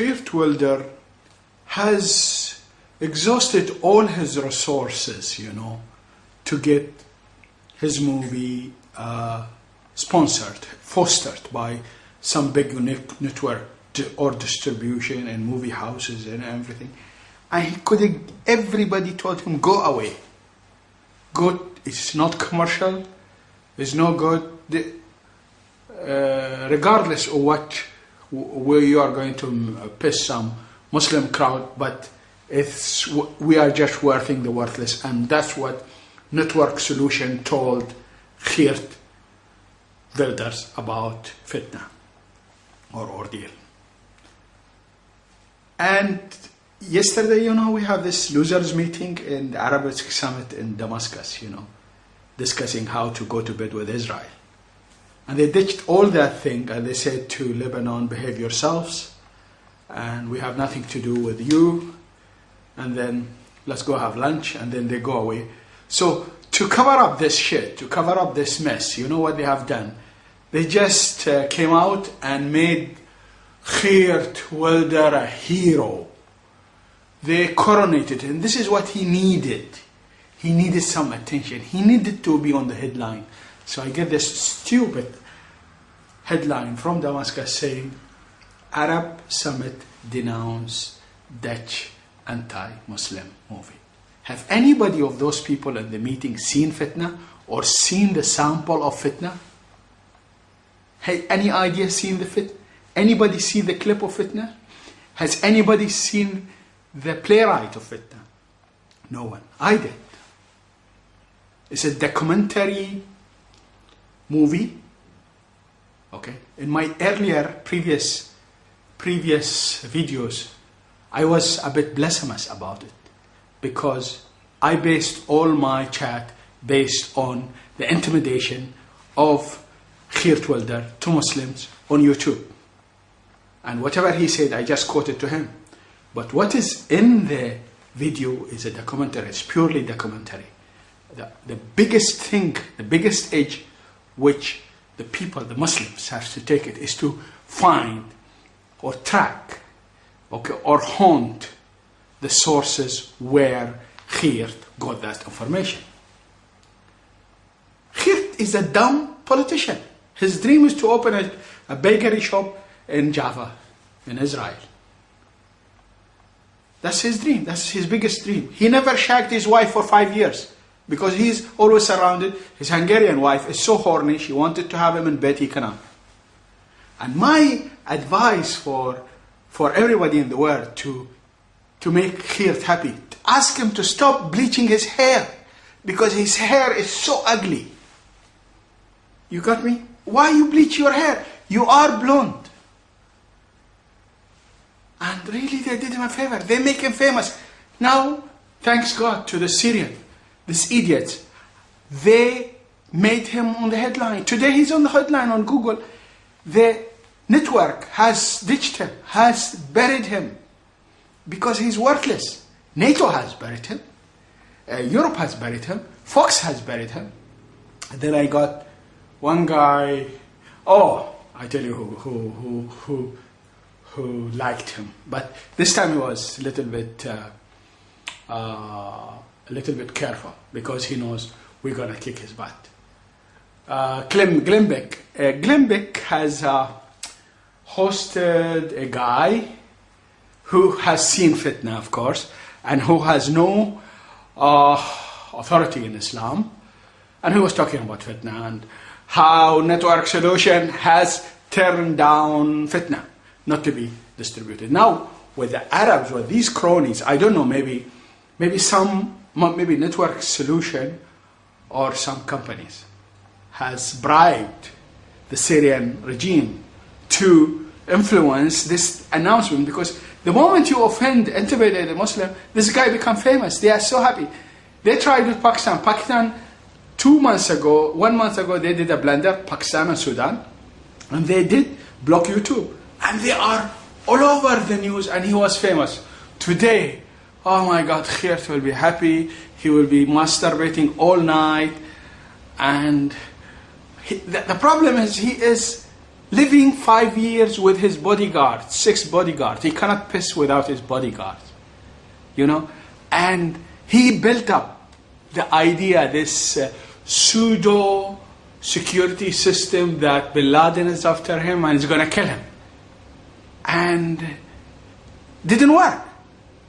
Geert Wilder has exhausted all his resources, you know, to get his movie sponsored, fostered by some big network or distribution and movie houses and everything. And he couldn't, everybody told him, go away. Go, it's not commercial, it's no good. Regardless of what, where you are going to piss some Muslim crowd, but we are just worthing the worthless. And that's what Network Solution told Geert Wilders about Fitna or ordeal. And yesterday, you know, we have this losers meeting in the Arabic summit in Damascus, you know, discussing how to go to bed with Israel. And they ditched all that thing and they said to Lebanon, behave yourselves and we have nothing to do with you, and then let's go have lunch, and then they go away. So to cover up this shit, to cover up this mess, you know what they have done? They just came out and made Geert Wilder a hero. They coronated him. This is what he needed. He needed some attention. He needed to be on the headline. So I get this stupid headline from Damascus saying, Arab Summit Denounce Dutch anti-Muslim movie. Have anybody of those people in the meeting seen Fitna or seen the sample of Fitna? Hey, any idea seen the Fitna? Anybody seen the clip of Fitna? Has anybody seen the playwright of Fitna? No one. I did. It's a documentary movie. Okay. In my earlier previous videos, I was a bit blasphemous about it because I based all my chat based on the intimidation of Geert Wilder to Muslims on YouTube. And whatever he said, I just quoted to him. But what is in the video is a documentary. It's purely documentary. The biggest thing, the biggest edge which the people, the Muslims, have to take it is to find or track, okay, or haunt the sources where Geert got that information. Geert is a dumb politician. His dream is to open a bakery shop in Jaffa, in Israel. That's his dream. That's his biggest dream. He never shagged his wife for 5 years because he's always surrounded. His Hungarian wife is so horny, she wanted to have him in bed, he cannot. And my advice for everybody in the world to make Geert happy, ask him to stop bleaching his hair because his hair is so ugly. You got me? Why you bleach your hair? You are blonde. And really they did him a favor. They make him famous. Now, thanks God to the Syrian, these idiots, they made him on the headline. Today he's on the headline on Google. The network has ditched him, has buried him because he's worthless. NATO has buried him. Europe has buried him. Fox has buried him. And then I got one guy, oh, I tell you who liked him, but this time he was a little bit careful because he knows we're gonna kick his butt. Glimbeck has hosted a guy who has seen Fitna, of course, and who has no authority in Islam, and who was talking about Fitna and how Network Solution has turned down Fitna not to be distributed. Now, with the Arabs, with these cronies, I don't know, maybe Network Solution or some companies has bribed the Syrian regime to influence this announcement, because the moment you offend, intimidate a Muslim, this guy becomes famous. They are so happy. They tried with Pakistan. Pakistan, 1 month ago, they did a blender, Pakistan and Sudan, and they did block YouTube. And they are all over the news, and he was famous. Today, oh my God, Geert will be happy. He will be masturbating all night. And the problem is he is living 5 years with his bodyguards, 6 bodyguards. He cannot piss without his bodyguards, you know. And he built up the idea, this pseudo security system that Bin Laden is after him and is going to kill him. And didn't work.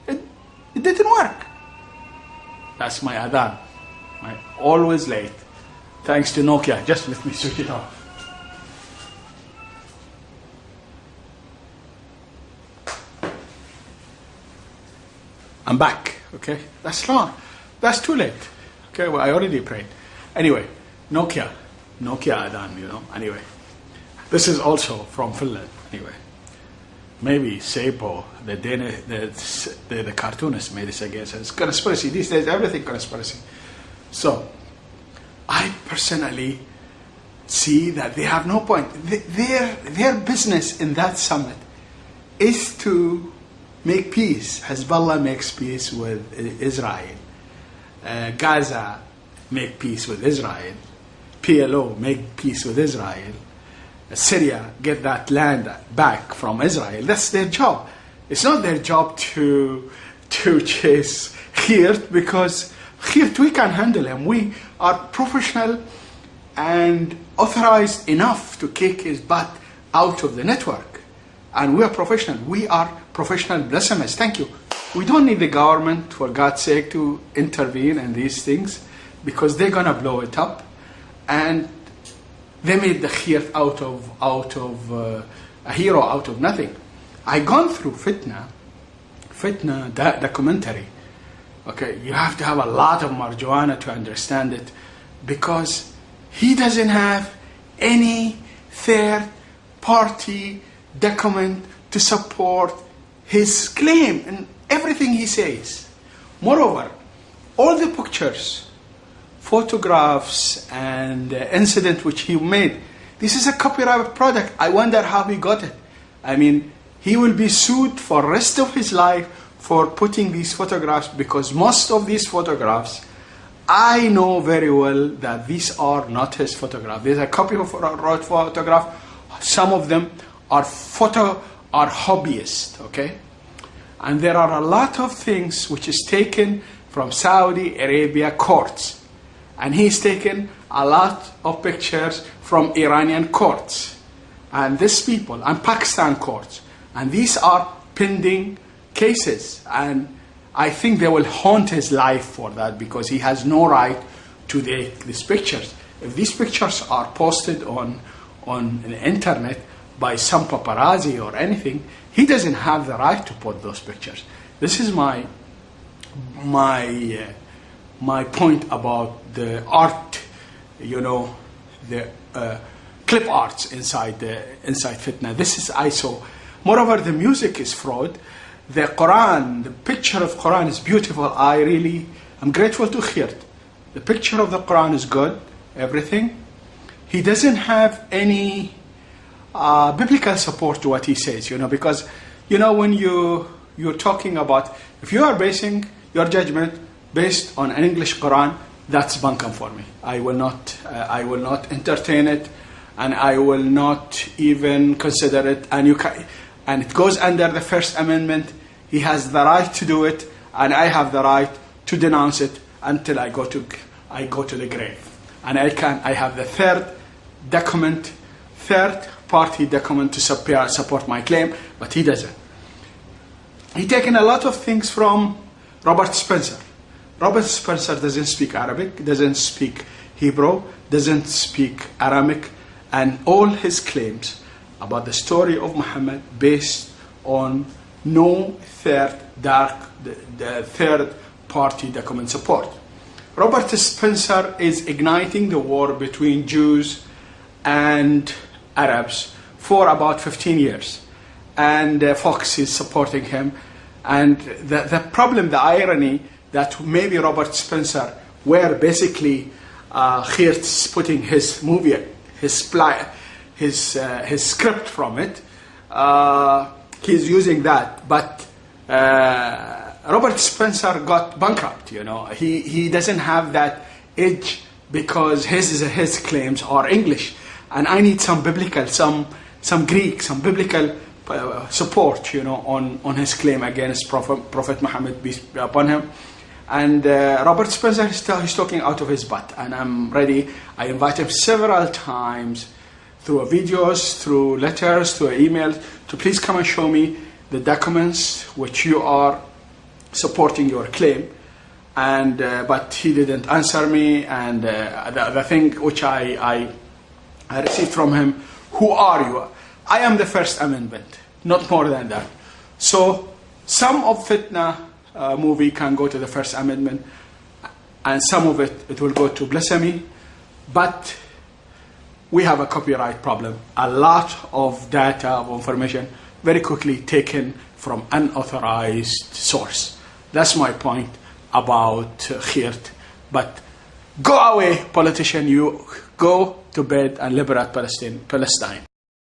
It didn't work. That's my adhan. Always late. Thanks to Nokia. Just let me switch it off. I'm back. Okay? That's long. That's too late. Okay? Well, I already prayed. Anyway, Nokia adhan, you know. Anyway. This is also from Finland. Anyway. Maybe Seipo, the cartoonist, made this against us. It's conspiracy. These days, everything conspiracy. So, I personally see that they have no point. Their business in that summit is to make peace. Hezbollah makes peace with Israel. Gaza make peace with Israel. PLO make peace with Israel. Syria get that land back from Israel. That's their job. It's not their job to chase Geert, because Geert, we can handle him. We are professional and authorized enough to kick his butt out of the network. And we are professional. We are professional blasphemers. Thank you. We don't need the government, for God's sake, to intervene in these things, because they're going to blow it up. And they made the Geert out of a hero out of nothing. I gone through Fitna that documentary. Okay, you have to have a lot of marijuana to understand it, because he doesn't have any third party document to support his claim and everything he says. Moreover, all the pictures, photographs and incident which he made, this is a copyright product. I wonder how he got it. I mean, he will be sued for the rest of his life for putting these photographs, because most of these photographs, I know very well that these are not his photograph. There's a copy of a photograph. Some of them are hobbyists, okay? And there are a lot of things which is taken from Saudi Arabia courts. And he's taken a lot of pictures from Iranian courts. And these people, and Pakistan courts. And these are pending cases. And I think they will haunt his life for that, because he has no right to take these pictures. If these pictures are posted on the internet by some paparazzi or anything, he doesn't have the right to put those pictures. This is my point about the art, you know, the clip arts inside Fitna. This is ISO. Moreover, the music is fraud. The Quran, the picture of Quran is beautiful. I'm grateful to Geert. The picture of the Quran is good, everything. He doesn't have any biblical support to what he says, you know, because, you know, when you're talking about, if you are basing your judgment based on an English Quran, that's bunkum for me. I will not entertain it, and I will not even consider it. And it goes under the First Amendment. He has the right to do it, and I have the right to denounce it until I go to the grave. And I have the third party document to support my claim, but he doesn't. He taken a lot of things from Robert Spencer. Robert Spencer doesn't speak Arabic, doesn't speak Hebrew, doesn't speak Aramaic, and all his claims about the story of Muhammad based on no third party document support. Robert Spencer is igniting the war between Jews and Arabs for about 15 years. And Fox is supporting him. And the problem, the irony, that maybe Robert Spencer, where basically Geert's putting his movie, his script from it, he's using that. But Robert Spencer got bankrupt, you know. He doesn't have that edge, because his claims are English. And I need some biblical, some some Greek, some biblical support, on his claim against Prophet Muhammad, peace be upon him. And Robert Spencer, he's talking out of his butt, and I'm ready. I invite him several times through videos, through letters, through emails, to please come and show me the documents which you are supporting your claim. And but he didn't answer me, and the thing which I received from him, who are you? I am the First Amendment, not more than that. So some of Fitna movie can go to the First Amendment, and some of it will go to blasphemy, but we have a copyright problem. A lot of data, of information, very quickly taken from unauthorized source. That's my point about Geert. But go away, politician, you go to bed and liberate Palestine.